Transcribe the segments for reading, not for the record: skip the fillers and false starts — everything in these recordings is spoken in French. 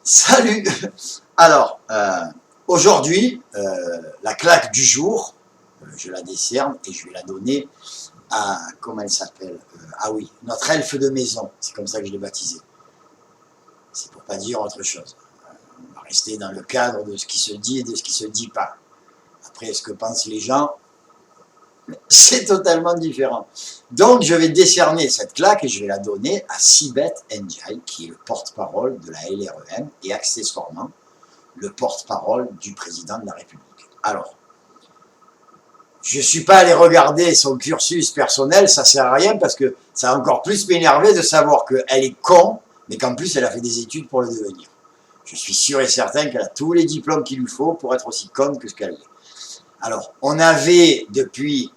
Salut. Alors, aujourd'hui, la claque du jour, je la décerne et je vais la donner à, comment elle s'appelle, ah oui, notre elfe de maison, c'est comme ça que je l'ai baptisé. C'est pour pas dire autre chose. On va rester dans le cadre de ce qui se dit et de ce qui se dit pas. Après, ce que pensent les gens, c'est totalement différent. Donc, je vais décerner cette claque et je vais la donner à Sibeth Ndiaye, qui est le porte-parole de la LREM et accessoirement le porte-parole du président de la République. Alors, je ne suis pas allé regarder son cursus personnel, ça ne sert à rien parce que ça a encore plus m'énervé de savoir qu'elle est con, mais qu'en plus elle a fait des études pour le devenir. Je suis sûr et certain qu'elle a tous les diplômes qu'il lui faut pour être aussi conne que ce qu'elle est. Alors, on avait depuis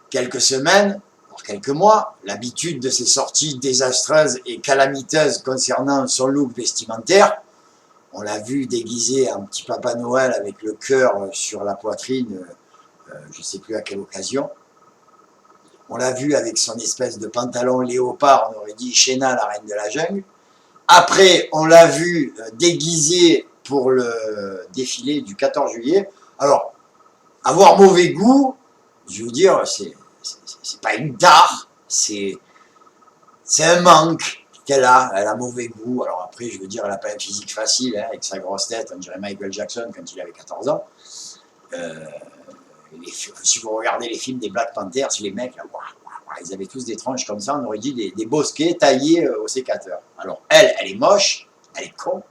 quelques semaines, voire quelques mois, l'habitude de ces sorties désastreuses et calamiteuses concernant son look vestimentaire. On l'a vu déguisé en petit Papa Noël avec le cœur sur la poitrine, je ne sais plus à quelle occasion. On l'a vu avec son espèce de pantalon léopard, on aurait dit Shéna, la reine de la jungle. Après, on l'a vu déguisé pour le défilé du 14 juillet. Alors, avoir mauvais goût, je veux dire, c'est pas une tare, c'est un manque qu'elle a. Elle a mauvais goût. Alors après, je veux dire, elle n'a pas un physique facile, hein, avec sa grosse tête, on dirait Michael Jackson quand il avait 14 ans. Si vous regardez les films des Black Panthers, les mecs, là, ils avaient tous des tronches comme ça, on aurait dit des bosquets taillés au sécateur. Alors elle est moche, elle est con,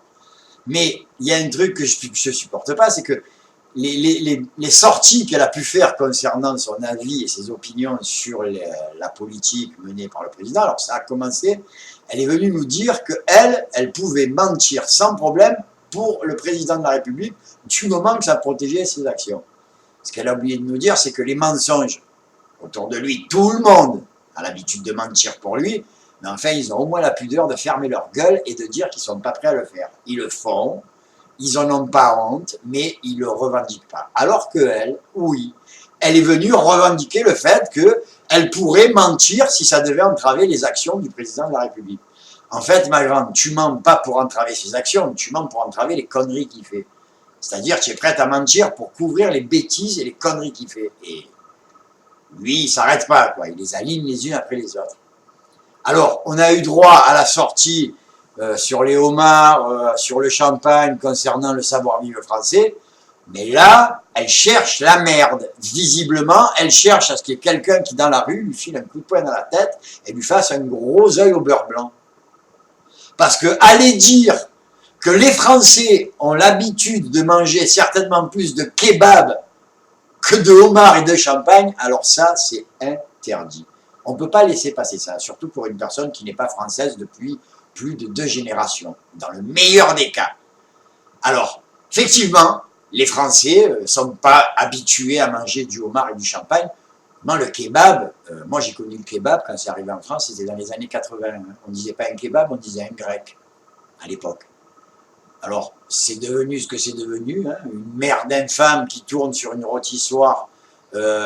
mais il y a un truc que je ne supporte pas, c'est que les sorties qu'elle a pu faire concernant son avis et ses opinions sur la politique menée par le président, alors ça a commencé, elle est venue nous dire qu'elle pouvait mentir sans problème pour le président de la République du moment que ça protégeait ses actions. Ce qu'elle a oublié de nous dire, c'est que les mensonges autour de lui, tout le monde a l'habitude de mentir pour lui, mais enfin, ils ont au moins la pudeur de fermer leur gueule et de dire qu'ils ne sont pas prêts à le faire. Ils le font, ils n'en ont pas honte, mais ils ne le revendiquent pas. Alors qu'elle, oui, elle est venue revendiquer le fait qu'elle pourrait mentir si ça devait entraver les actions du président de la République. En fait, ma grande, tu mens pas pour entraver ses actions, tu mens pour entraver les conneries qu'il fait. C'est-à-dire, tu es prête à mentir pour couvrir les bêtises et les conneries qu'il fait. Et lui, il ne s'arrête pas, quoi. Il les aligne les unes après les autres. Alors, on a eu droit à la sortie sur les homards, sur le champagne, concernant le savoir-vivre français. Mais là, elle cherche la merde. Visiblement, elle cherche à ce qu'il y ait quelqu'un qui, dans la rue, lui file un coup de poing dans la tête et lui fasse un gros œil au beurre blanc. Parce que aller dire que les Français ont l'habitude de manger certainement plus de kebab que de homard et de champagne, alors ça, c'est interdit. On ne peut pas laisser passer ça, surtout pour une personne qui n'est pas française depuis plus de 2 générations, dans le meilleur des cas. Alors, effectivement, les Français ne sont pas habitués à manger du homard et du champagne. Non, le kebab, moi j'ai connu le kebab quand c'est arrivé en France, c'était dans les années 80. Hein. On ne disait pas un kebab, on disait un grec, à l'époque. Alors, c'est devenu ce que c'est devenu, hein, une merde infâme qui tourne sur une rôtissoire,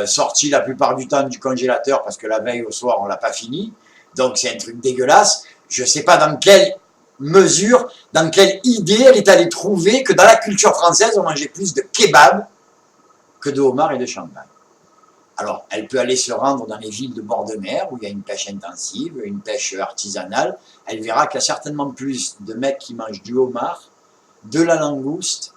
sortie la plupart du temps du congélateur parce que la veille au soir, on ne l'a pas fini. Donc, c'est un truc dégueulasse. Je ne sais pas dans quelle mesure, dans quelle idée elle est allée trouver que dans la culture française, on mangeait plus de kebab que de homard et de champagne. Alors, elle peut aller se rendre dans les villes de bord de mer où il y a une pêche intensive, une pêche artisanale. Elle verra qu'il y a certainement plus de mecs qui mangent du homard, de la langouste,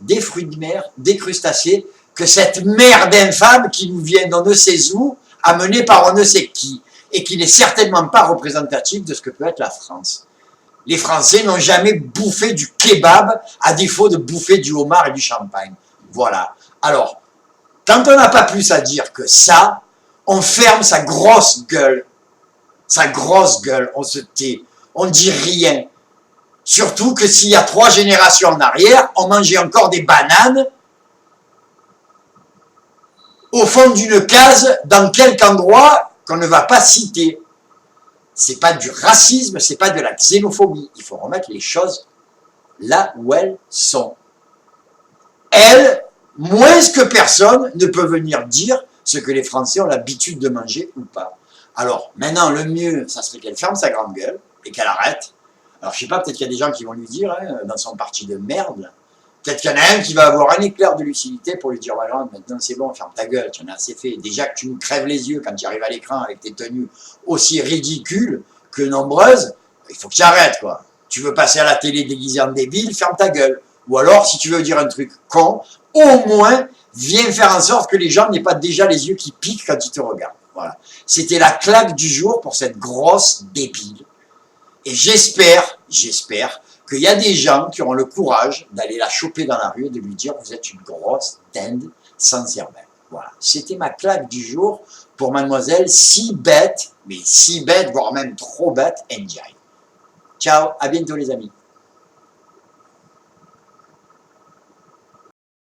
des fruits de mer, des crustacés, que cette merde infâme qui nous vient d'on ne sait où, amenée par on ne sait qui, et qui n'est certainement pas représentative de ce que peut être la France. Les Français n'ont jamais bouffé du kebab à défaut de bouffer du homard et du champagne. Voilà. Alors, quand on n'a pas plus à dire que ça, on ferme sa grosse gueule. Sa grosse gueule, on se tait, on ne dit rien. Surtout que s'il y a 3 générations en arrière, on mangeait encore des bananes au fond d'une case dans quelque endroit qu'on ne va pas citer. C'est pas du racisme, c'est pas de la xénophobie. Il faut remettre les choses là où elles sont. Elle, moins que personne, ne peut venir dire ce que les Français ont l'habitude de manger ou pas. Alors, maintenant, le mieux, ça serait qu'elle ferme sa grande gueule et qu'elle arrête. Alors, je sais pas, peut-être qu'il y a des gens qui vont lui dire, hein, dans son parti de merde, peut-être qu'il y en a un qui va avoir un éclair de lucidité pour lui dire, ouais, maintenant c'est bon, ferme ta gueule, tu en as assez fait. Déjà que tu nous crèves les yeux quand tu arrives à l'écran avec tes tenues aussi ridicules que nombreuses, il faut que tu arrêtes, quoi. Tu veux passer à la télé déguisé en débile, ferme ta gueule. Ou alors, si tu veux dire un truc con, au moins, viens faire en sorte que les gens n'aient pas déjà les yeux qui piquent quand ils te regardent. Voilà. C'était la claque du jour pour cette grosse débile. Et j'espère qu'il y a des gens qui auront le courage d'aller la choper dans la rue et de lui dire « Vous êtes une grosse dinde sans cervelle ». Voilà. C'était ma claque du jour pour mademoiselle si bête, mais si bête, voire même trop bête, Enjoy. Ciao, à bientôt les amis.